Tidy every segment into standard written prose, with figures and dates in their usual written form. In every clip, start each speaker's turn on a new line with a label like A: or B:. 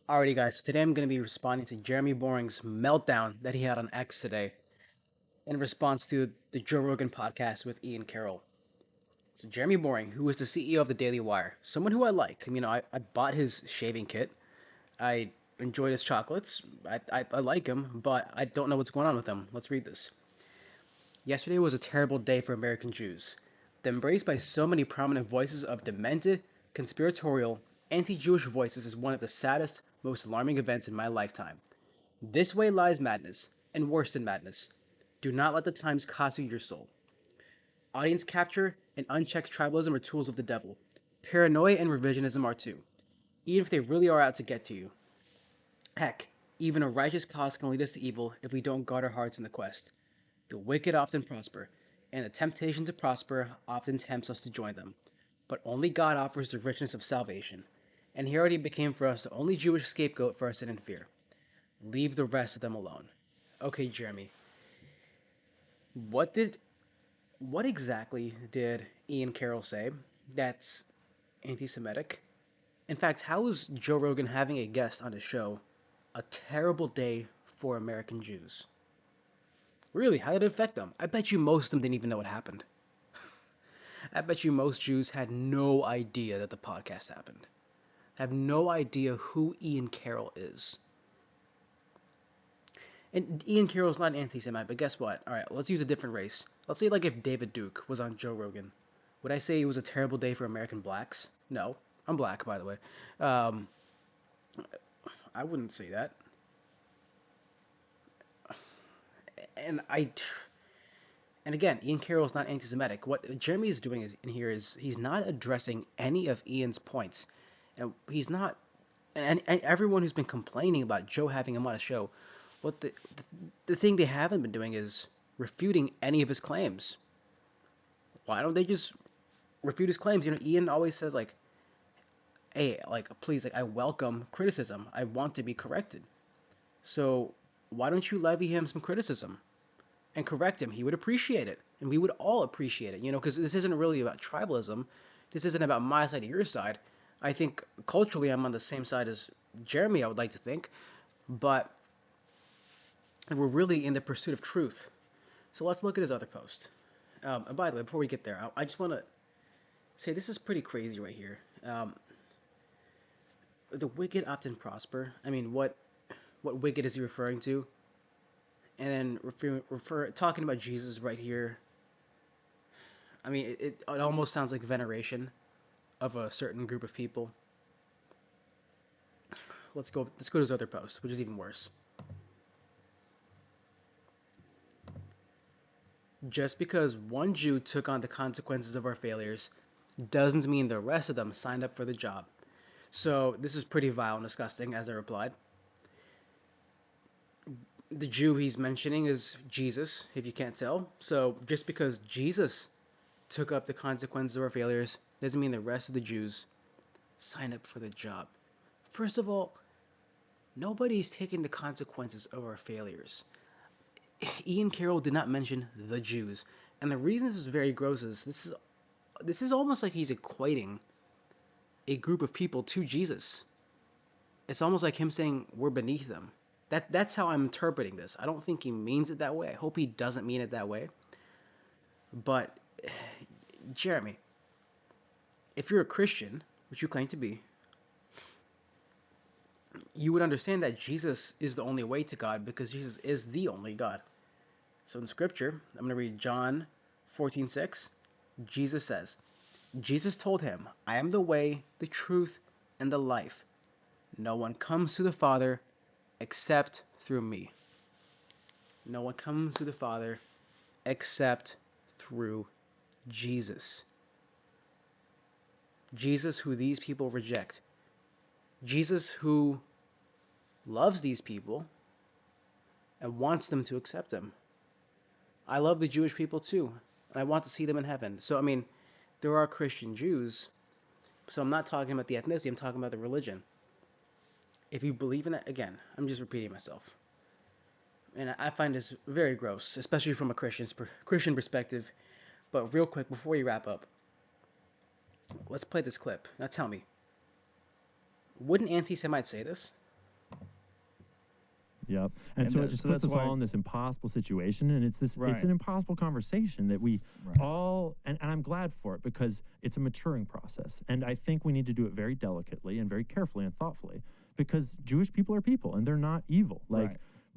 A: Alrighty, guys. So today I'm going to be responding to Jeremy Boring's meltdown that he had on X today in response to the Joe Rogan podcast with Ian Carroll. So Jeremy Boring, who is the CEO of the Daily Wire, someone who I like. I bought his shaving kit. I enjoyed his chocolates. I like him, but I don't know what's going on with him. Let's read this. Yesterday was a terrible day for American Jews. The embrace by so many prominent voices of demented, conspiratorial, anti Jewish voices is one of the saddest, most alarming events in my lifetime. This way lies madness, and worse than madness. Do not let the times cost you your soul. Audience capture and unchecked tribalism are tools of the devil. Paranoia and revisionism are too, even if they really are out to get to you. Heck, even a righteous cause can lead us to evil if we don't guard our hearts in the quest. The wicked often prosper, and the temptation to prosper often tempts us to join them. But only God offers the richness of salvation, and he already became for us the only Jewish scapegoat for our sin and fear. Leave the rest of them alone. Okay, Jeremy, what did what exactly did Ian Carroll say that's anti-Semitic? In fact, how is Joe Rogan having a guest on his show a terrible day for American Jews? Really, how did it affect them? I bet you most of them didn't even know what happened. I bet you most Jews had no idea that the podcast happened. Have no idea who Ian Carroll is. And Ian Carroll's not anti-Semite, but guess what? All right, let's use a different race. Let's say like if David Duke was on Joe Rogan, would I say it was a terrible day for American blacks? No, I'm black, by the way. Um, I wouldn't say that. And I, and again, Ian Carroll's not anti-Semitic. What Jeremy is doing is in here is he's not addressing any of Ian's points, and he's not. And everyone who's been complaining about Joe having him on a show, what the thing they haven't been doing is refuting any of his claims. Why don't they just refute his claims? Ian always says like, "Hey, like please, like I welcome criticism. I want to be corrected. So why don't you levy him some criticism and correct him? He would appreciate it, and we would all appreciate it. Because this isn't really about tribalism. This isn't about my side or your side. I think culturally I'm on the same side as Jeremy. I would like to think, but we're really in the pursuit of truth. So let's look at his other post. And by the way, before we get there, I just want to say this is pretty crazy right here. The wicked often prosper. I mean, what wicked is he referring to? And then talking about Jesus right here. I mean, it almost sounds like veneration of a certain group of people. Let's go to his other post, which is even worse. Just because one Jew took on the consequences of our failures doesn't mean the rest of them signed up for the job. So this is pretty vile and disgusting, as I replied. The Jew he's mentioning is Jesus, if you can't tell. So just because Jesus took up the consequences of our failures doesn't mean the rest of the Jews sign up for the job. First of all, nobody's taking the consequences of our failures. Ian Carroll did not mention the Jews, and the reason this is very gross is this is almost like he's equating a group of people to Jesus. It's almost like him saying we're beneath them. That's how I'm interpreting this. I don't think he means it that way. I hope he doesn't mean it that way. But Jeremy, if you're a Christian, which you claim to be, you would understand that Jesus is the only way to God because Jesus is the only God. So in scripture, I'm going to read John 14:6. Jesus says, Jesus told him, I am the way, the truth, and the life. No one comes to the Father except through me. No one comes to the Father except through Jesus. Jesus, who these people reject. Jesus, who loves these people and wants them to accept him. I love the Jewish people too, and I want to see them in heaven. So, I mean, there are Christian Jews, so I'm not talking about the ethnicity, I'm talking about the religion. If you believe in that, again, I'm just repeating myself. And I find this very gross, especially from a Christian perspective. But real quick, before we wrap up, let's play this clip. Now tell me, wouldn't anti-Semites say this?
B: Yep. And so it just puts us all in this impossible situation. And it's an impossible conversation that we all, and I'm glad for it because it's a maturing process. And I think we need to do it very delicately and very carefully and thoughtfully because Jewish people are people and they're not evil.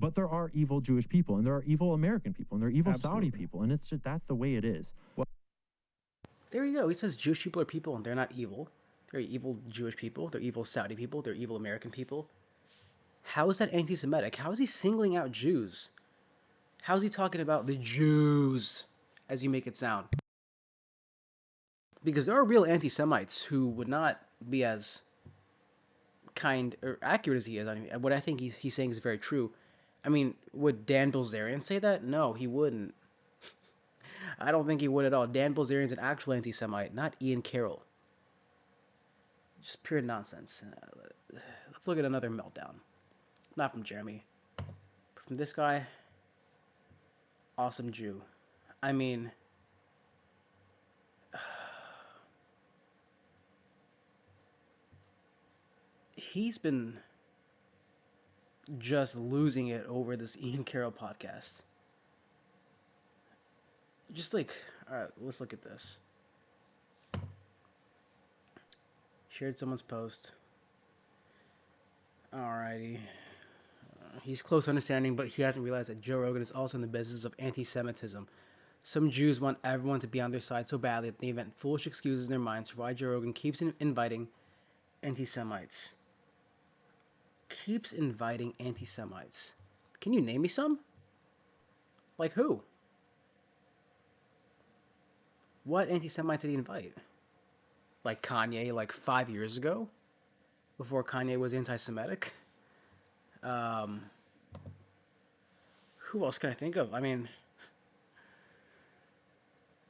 B: But there are evil Jewish people and there are evil American people and there are evil Saudi people. And it's just, that's the way it is.
A: There you go. He says Jewish people are people and they're not evil. They're evil Jewish people. They're evil Saudi people. They're evil American people. How is that anti-Semitic? How is he singling out Jews? How is he talking about the Jews as you make it sound? Because there are real anti-Semites who would not be as kind or accurate as he is. I mean, what I think he's saying is very true. I mean, would Dan Bilzerian say that? No, he wouldn't. I don't think he would at all. Dan Bilzerian's an actual anti-Semite, not Ian Carroll. Just pure nonsense. Let's look at another meltdown. Not from Jeremy. From this guy. Awesome Jew. I mean, he's been just losing it over this Ian Carroll podcast. Just like, alright, let's look at this. Shared someone's post. Alrighty. He's close to understanding, but he hasn't realized that Joe Rogan is also in the business of anti-Semitism. Some Jews want everyone to be on their side so badly that they invent foolish excuses in their minds for why Joe Rogan keeps inviting anti-Semites. Keeps inviting anti-Semites. Can you name me some? Like who? What anti-Semites did he invite? Like Kanye, like 5 years ago? Before Kanye was anti-Semitic? Who else can I think of? I mean,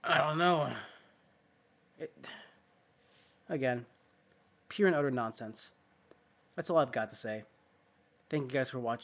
A: I don't know. Again, pure and utter nonsense. That's all I've got to say. Thank you guys for watching.